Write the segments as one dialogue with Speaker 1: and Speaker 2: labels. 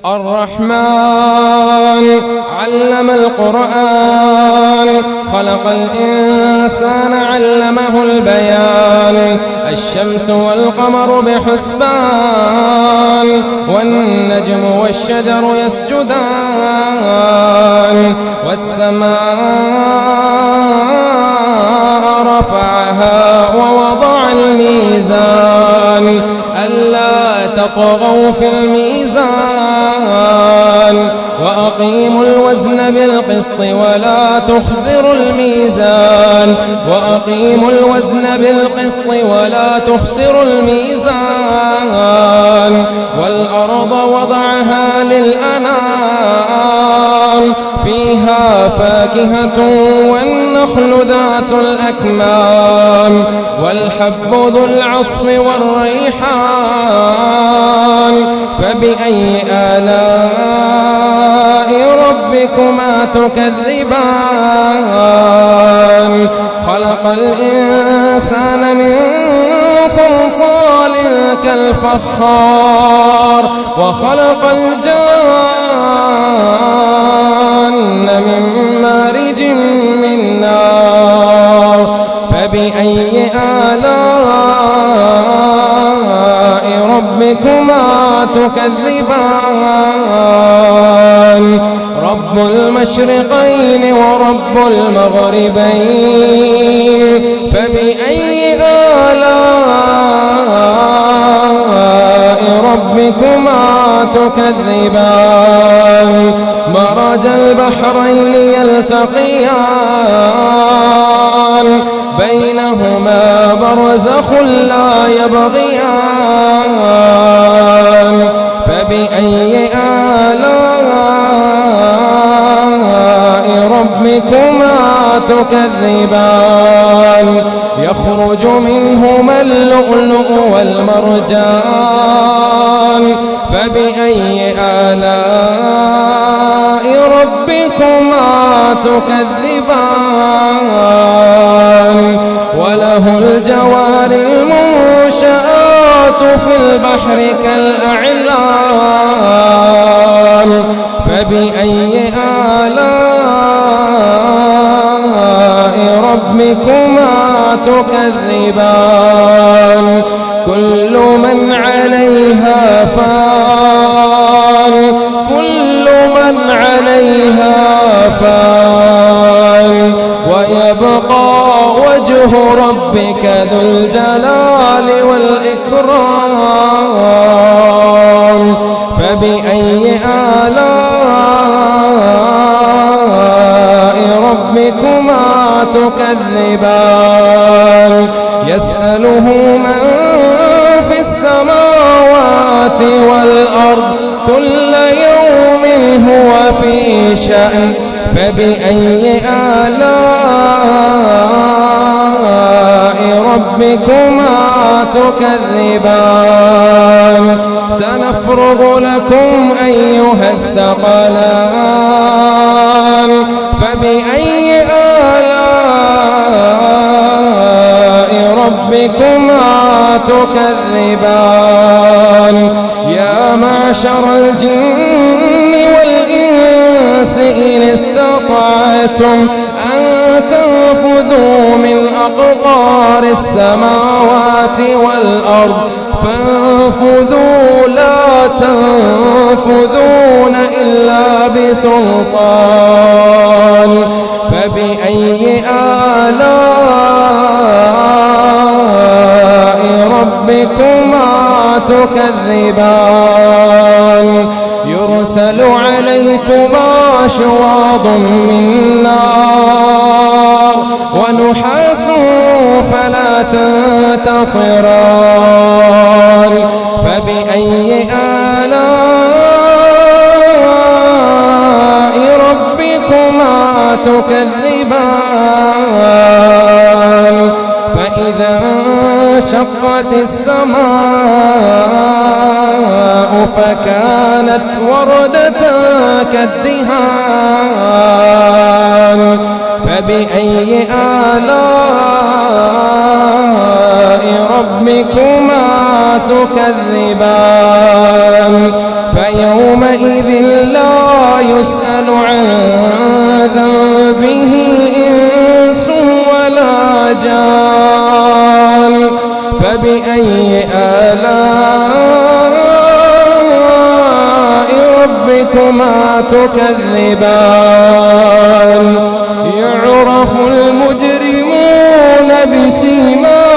Speaker 1: الرحمن علم القرآن خلق الإنسان علمه البيان الشمس والقمر بحسبان والنجم والشجر يسجدان والسماء رفعها ووضع الميزان ألا تطغوا في الميزان وأقيموا الوزن بالقسط ولا تخسروا الميزان وأقيموا الوزن بالقسط ولا تخسروا الميزان والأرض وضعها للأنام فيها فاكهة والنخل ذات الأكمام والحب ذو العصف والريحان فبأي آلاء ربكما تكذبان خلق الإنسان من صلصال كالفخار وخلق الجان من مارج من نار فبأي آلاء ربكما تكذبان رب المشرقين ورب المغربين فبأي آلاء ربكما تكذبان مرج البحرين يلتقيان بينهما برزخ لا يبغيان فبأي آلاء ربكما تكذبان يخرج منهما اللؤلؤ والمرجان فبأي آلاء ربكما تكذبان وله الجوار المنشآت في البحر كالأعلام فبأي آلاء ربكما تكذبان كل من عليها فان كل من عليها فان ويبقى وجه ربك ذو الجلال والإكرام فبأي آلاء ربكما تكذبان يسأله من في السماوات والأرض كل يوم هو في شأن فبأي آلاء ربكما تكذبان سنفرغ لكم أيها الثقلان فبأي آلاء ربكما تكذبان يا معشر الجن والإنس إن استطعتم أن تنفذوا من أقطار السماوات والأرض فانفذوا لا تنفذون إلا بسلطان فبأي آلاء ربكما تكذبان يرسل عليكما شواظ من نار ونحاس فلا تنتصران فبأي آلاء ربكما تكذبان فإذا انشقت السماء فكانت وردة كالدهان فبأي آلاء ربكما تكذبان فيوم يومئذ لا يسأل عن ذنبه إنس ولا جان فبأي آلاء ربكما تكذبان يعرف المجرمون بسيماهم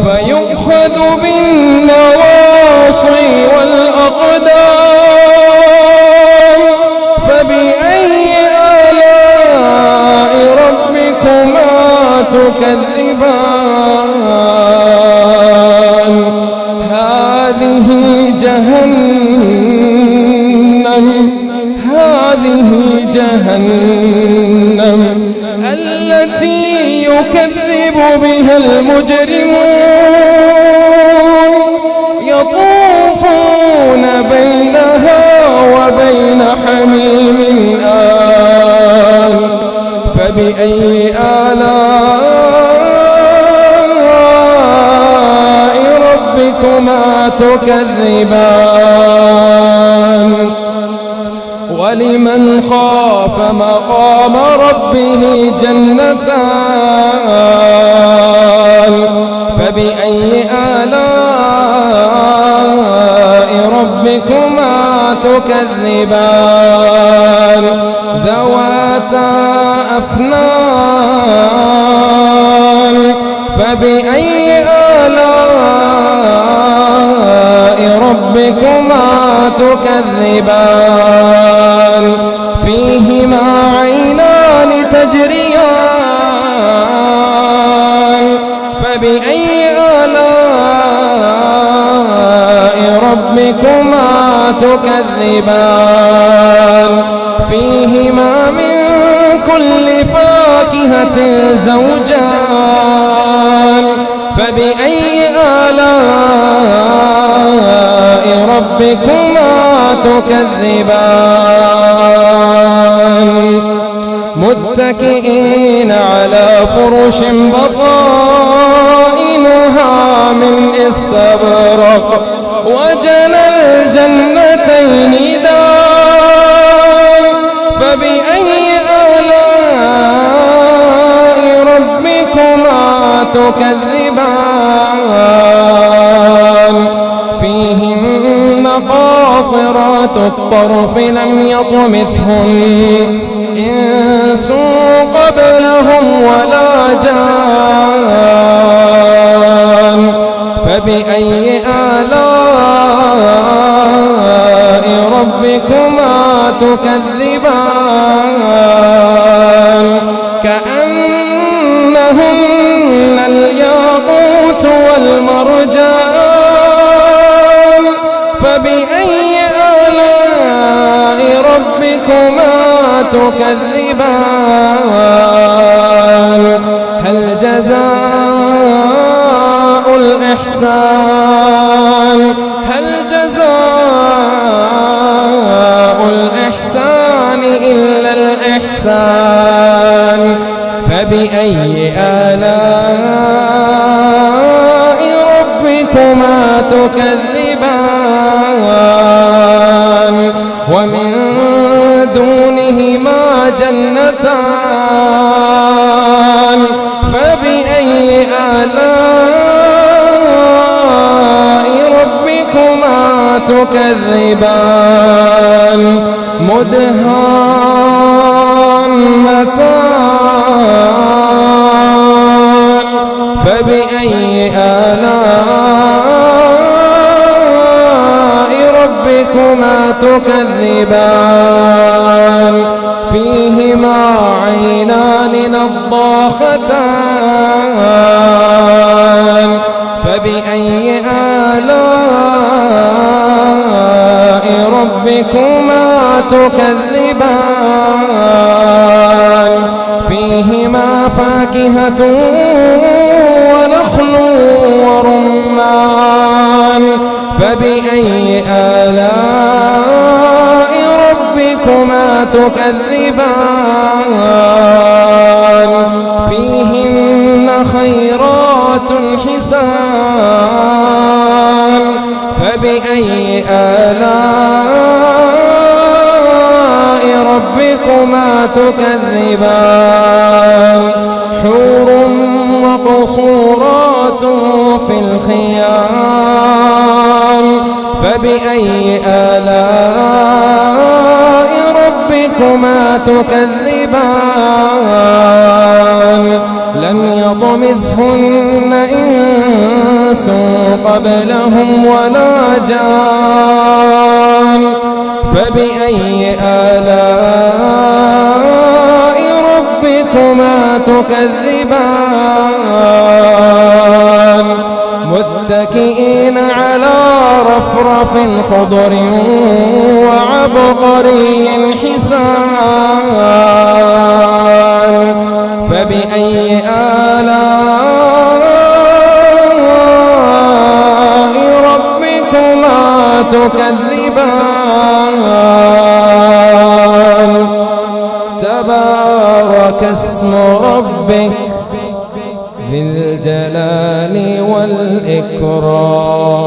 Speaker 1: فيؤخذ بالنواصي والأقدام فبأي آلاء ربكما تكذبان هذه جهنم التي يكذب بها المجرمون يطوفون بينها وبين حميم آن فبأي آلاء ربكما تكذبان ولمن خاف مقام ربه جنتان فبأي آلاء ربكما تكذبان ذواتا أفنان فبأي آلاء ربكما تكذبان فيهما عينان تجريان فبأي آلاء ربكما تكذبان فيهما من كل فاكهة زوجان فبأي آلاء ربكما تكذبان متكئين على فرش بطائنها من استبرق وجنى الجنتين دان فبأي آلاء ربكما تكذبان فيهن قاصرات الطرف لم يطمثهن إنس قبلهم ولا جان فبأي آلاء ربكما تكذبان كأنهن الياقوت والمرجان فبأي آلاء ربكما تكذبان هل جزاء الإحسان إلا الإحسان فبأي آلاء ربكما تكذبان ومن دونهما جنتان فبأي آلاء ربكما تكذبان مدهامتان فبأي آلاء ربكما تكذبان فيهما عينان نضاختان فبأي آلاء ربكما تكذبان فيهما فاكهة ونخل ورمان فبأي آلاء ربكما تكذبان فيهن خيرات والحسان فبأي آلاء ربكما تكذبان حور مقصورات في الخيام فبأي آلاء ربكما تكذبان لم يطمثهن إنس قبلهم ولا جان فبأي آلاء ربكما تكذبان متكئين على رفرف خضر وعبقري حسان فبأي آلاء ربكما تكذبان تبارك اسم ربك ذي الجلال والإكرام